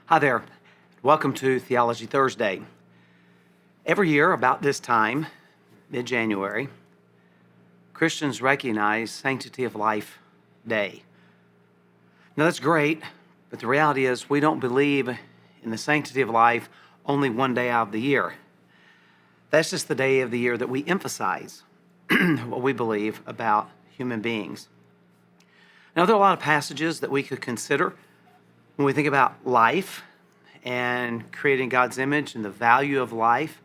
Hi there. Welcome to Theology Thursday. Every year, about this time, mid-January, Christians recognize Sanctity of Life Day. Now, that's great, but the reality is we don't believe in the sanctity of life only one day out of the year. That's just the day of the year that we emphasize what we believe about human beings. Now, there are a lot of passages that we could consider when we think about life and creating God's image and the value of life,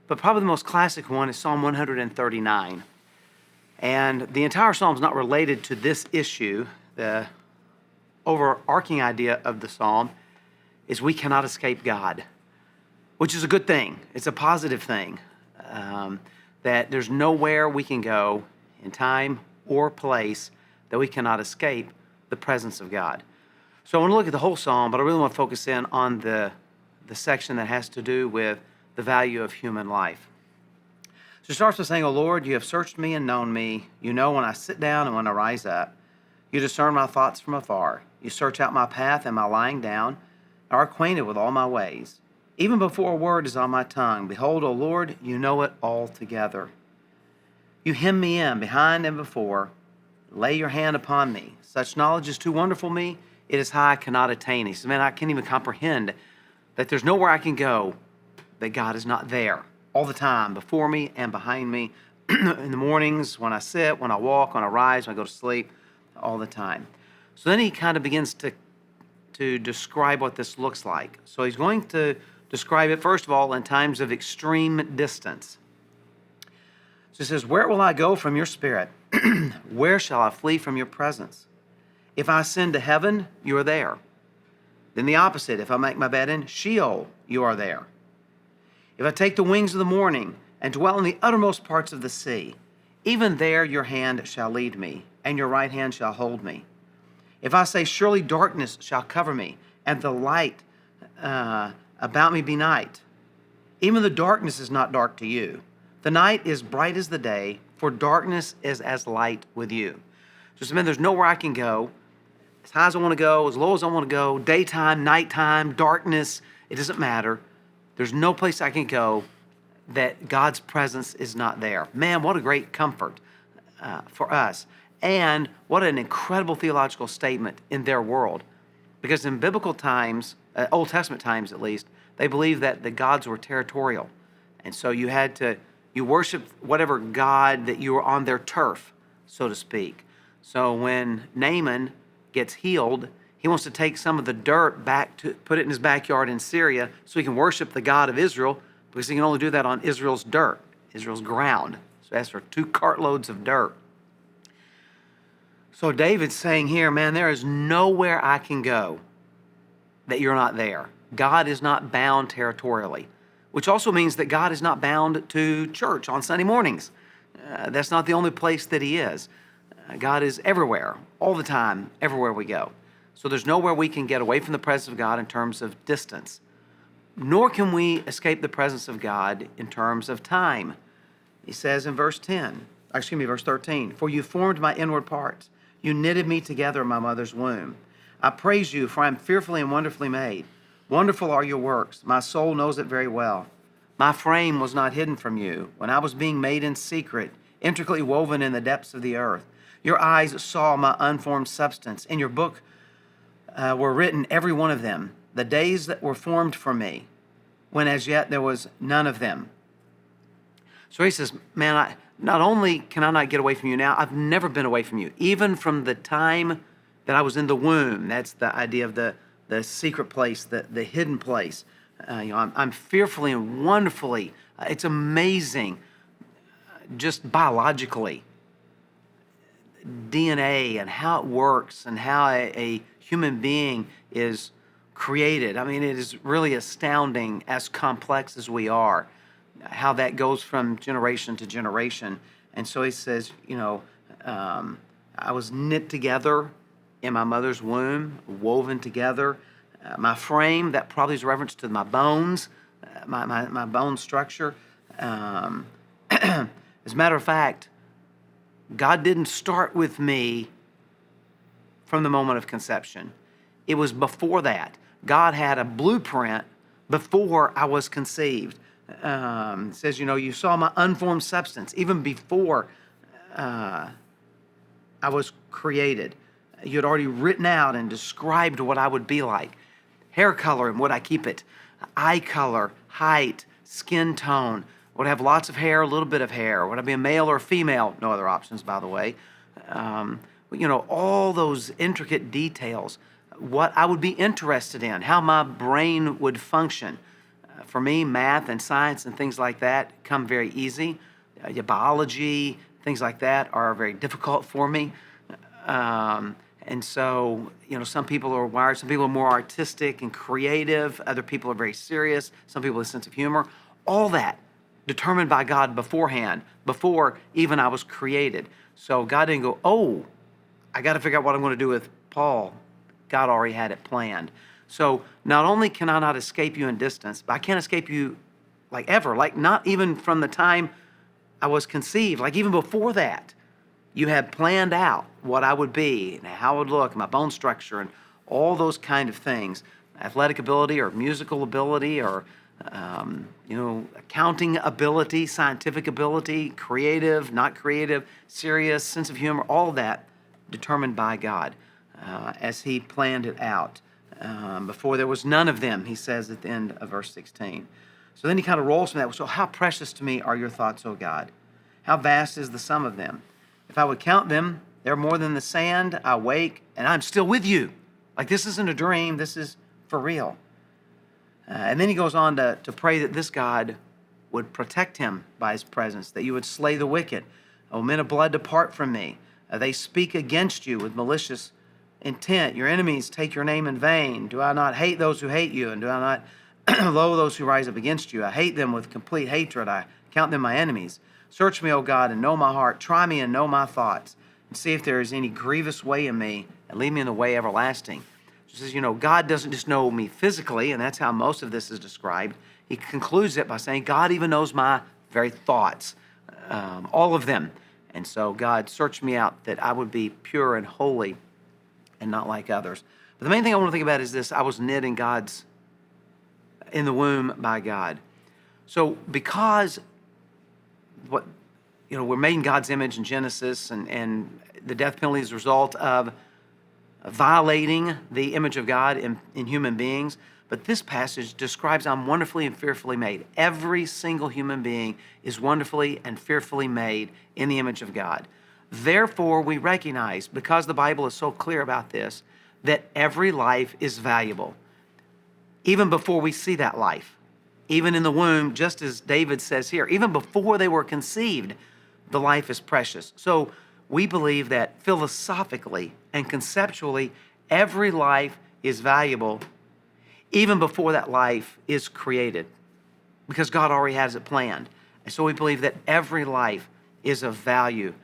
but probably the most classic one is Psalm 139. And the entire psalm is not related to this issue. The overarching idea of the psalm is we cannot escape God, which is a good thing. It's a positive thing, that there's nowhere we can go in time or place that we cannot escape the presence of God. So I want to look at the whole psalm, but I really want to focus in on the section that has to do with the value of human life. So it starts by saying, "O Lord, you have searched me and known me. You know when I sit down and when I rise up. You discern my thoughts from afar. You search out my path and my lying down, and are acquainted with all my ways. Even before a word is on my tongue, behold, O Lord, you know it altogether. You hem me in behind and before. Lay your hand upon me. Such knowledge is too wonderful for me. It is high, I cannot attain." He says, man, I can't even comprehend that there's nowhere I can go that God is not there all the time, before me and behind me, in the mornings, when I sit, when I walk, when I rise, when I go to sleep, all the time. So then he kind of begins to describe what this looks like. So he's going to describe it, first of all, in times of extreme distance. So he says, "Where will I go from your spirit? Where shall I flee from your presence? If I ascend to heaven, you are there. Then the opposite, if I make my bed in Sheol, you are there. If I take the wings of the morning and dwell in the uttermost parts of the sea, even there your hand shall lead me, and your right hand shall hold me. If I say, surely darkness shall cover me, and the light about me be night, even the darkness is not dark to you. The night is bright as the day, for darkness is as light with you." Just a minute, there's nowhere I can go. As high as I want to go, as low as I want to go, daytime, nighttime, darkness, it doesn't matter. There's no place I can go that God's presence is not there. Man, what a great comfort for us. And what an incredible theological statement in their world. Because in biblical times, Old Testament times at least, they believed that the gods were territorial. And so you worshiped whatever god that you were on their turf, so to speak. So when Naaman gets healed, he wants to take some of the dirt back to put it in his backyard in Syria so he can worship the God of Israel, because he can only do that on Israel's dirt, Israel's ground. So that's for 2 cartloads of dirt. So David's saying here, man, there is nowhere I can go that you're not there. God is not bound territorially, which also means that God is not bound to church on Sunday mornings. That's not the only place that he is. God is everywhere, all the time, everywhere we go. So there's nowhere we can get away from the presence of God in terms of distance. Nor can we escape the presence of God in terms of time. He says in verse 13, "For you formed my inward parts. You knitted me together in my mother's womb. I praise you, for I am fearfully and wonderfully made. Wonderful are your works. My soul knows it very well. My frame was not hidden from you when I was being made in secret, intricately woven in the depths of the earth. Your eyes saw my unformed substance. In your book were written, every one of them, the days that were formed for me, when as yet there was none of them." So he says, man, not only can I not get away from you now, I've never been away from you. Even from the time that I was in the womb, that's the idea of the secret place, the hidden place. I'm fearfully and wonderfully, it's amazing, just biologically, DNA and how it works and how a human being is created. I mean, it is really astounding, as complex as we are, how that goes from generation to generation. And so he says, I was knit together in my mother's womb, woven together. My frame, that probably is a reference to my bones, my bone structure. As a matter of fact, God didn't start with me from the moment of conception. It was before that. God had a blueprint before I was conceived. It says, you saw my unformed substance even before I was created. You had already written out and described what I would be like. Hair color and would I keep it? Eye color, height, skin tone. Would I have lots of hair, a little bit of hair? Would I be a male or a female? No other options, by the way. All those intricate details. What I would be interested in, how my brain would function. For me, math and science and things like that come very easy. Biology, things like that are very difficult for me. And so, some people are wired, some people are more artistic and creative, other people are very serious, some people have a sense of humor. All that determined by God beforehand, before even I was created. So God didn't go, oh, I got to figure out what I'm going to do with Paul. God already had it planned. So not only can I not escape you in distance, but I can't escape you like ever, like not even from the time I was conceived, like even before that. You had planned out what I would be and how I would look, my bone structure, and all those kind of things. Athletic ability or musical ability or, accounting ability, scientific ability, creative, not creative, serious, sense of humor, all that determined by God as He planned it out. Before there was none of them, He says at the end of verse 16. So then He kind of rolls from that. So how precious to me are your thoughts, O God? How vast is the sum of them? If I would count them, they're more than the sand. I wake, and I'm still with you. Like this isn't a dream. This is for real. And then he goes on to pray that this God would protect him by His presence, that you would slay the wicked. O men of blood, depart from me. They speak against you with malicious intent. Your enemies take your name in vain. Do I not hate those who hate you? And do I not loathe those who rise up against you? I hate them with complete hatred. I count them my enemies. Search me, O God, and know my heart. Try me and know my thoughts. And see if there is any grievous way in me, and lead me in the way everlasting. It says, God doesn't just know me physically, and that's how most of this is described. He concludes it by saying, God even knows my very thoughts, all of them. And so, God, search me out that I would be pure and holy and not like others. But the main thing I want to think about is this. I was knit in the womb by God. So because we're made in God's image in Genesis, and the death penalty is a result of violating the image of God in human beings. But this passage describes I'm wonderfully and fearfully made. Every single human being is wonderfully and fearfully made in the image of God. Therefore, we recognize, because the Bible is so clear about this, that every life is valuable. Even before we see that life, even in the womb, just as David says here, even before they were conceived, the life is precious. So we believe that philosophically and conceptually, every life is valuable even before that life is created, because God already has it planned. And so we believe that every life is of value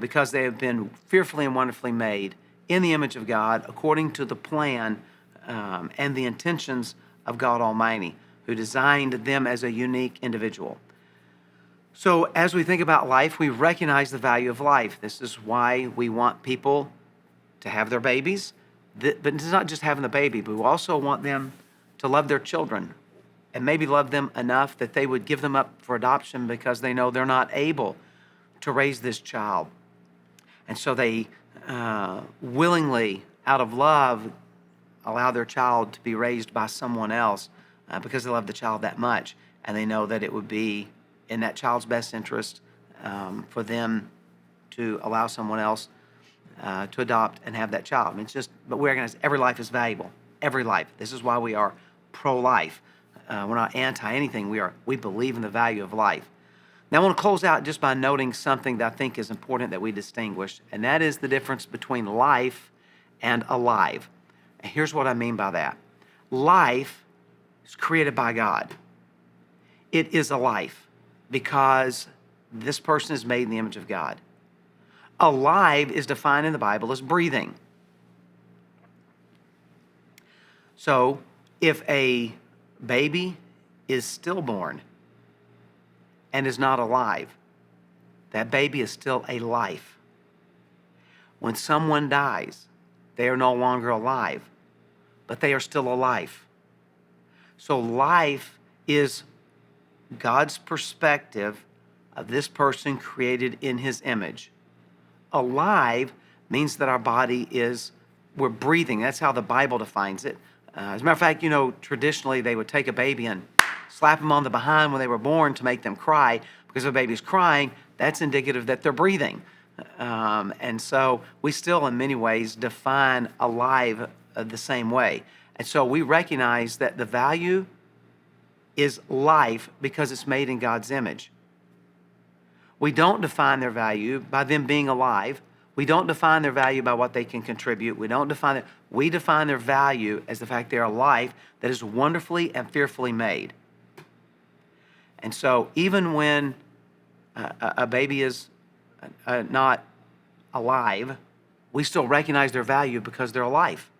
because they have been fearfully and wonderfully made in the image of God according to the plan and the intentions of God Almighty, who designed them as a unique individual. So as we think about life, we recognize the value of life. This is why we want people to have their babies. But it's not just having the baby, but we also want them to love their children and maybe love them enough that they would give them up for adoption because they know they're not able to raise this child. And so they willingly, out of love, allow their child to be raised by someone else because they love the child that much. And they know that it would be in that child's best interest for them to allow someone else to adopt and have that child. I mean, but we recognize every life is valuable. Every life. This is why we are pro-life. We're not anti-anything. We believe in the value of life. Now, I want to close out just by noting something that I think is important that we distinguish, and that is the difference between life and alive. And here's what I mean by that. Life is created by God. It is a life because this person is made in the image of God. Alive is defined in the Bible as breathing. So, if a baby is stillborn and is not alive, that baby is still a life. When someone dies, they are no longer alive, but they are still alive. So life is God's perspective of this person created in his image. Alive means that our body we're breathing. That's how the Bible defines it. As a matter of fact, traditionally they would take a baby and slap them on the behind when they were born to make them cry, because if a baby's crying, that's indicative that they're breathing. And so we still, in many ways, define alive the same way. And so we recognize that the value is life because it's made in God's image. We don't define their value by them being alive. We don't define their value by what they can contribute. We define their value as the fact they're alive, that is wonderfully and fearfully made. And so even when a baby is not alive, we still recognize their value because they're alive.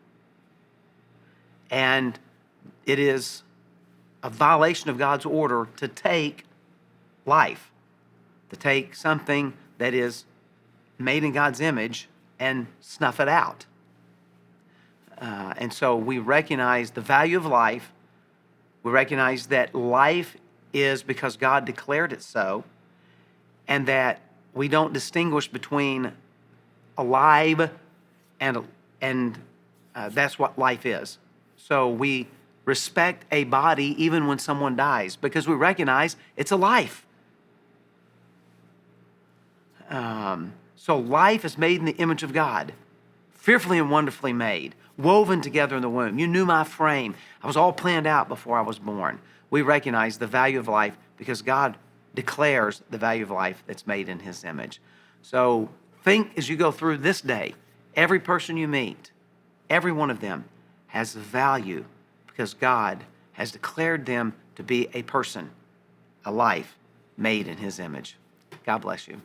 And it is a violation of God's order to take life, to take something that is made in God's image and snuff it out. And so we recognize the value of life. We recognize that life is because God declared it so, and that we don't distinguish between alive and that's what life is. So we respect a body even when someone dies because we recognize it's a life. So life is made in the image of God, fearfully and wonderfully made, woven together in the womb. You knew my frame. I was all planned out before I was born. We recognize the value of life because God declares the value of life that's made in his image. So think as you go through this day, every person you meet, every one of them has value because God has declared them to be a person, a life made in his image. God bless you.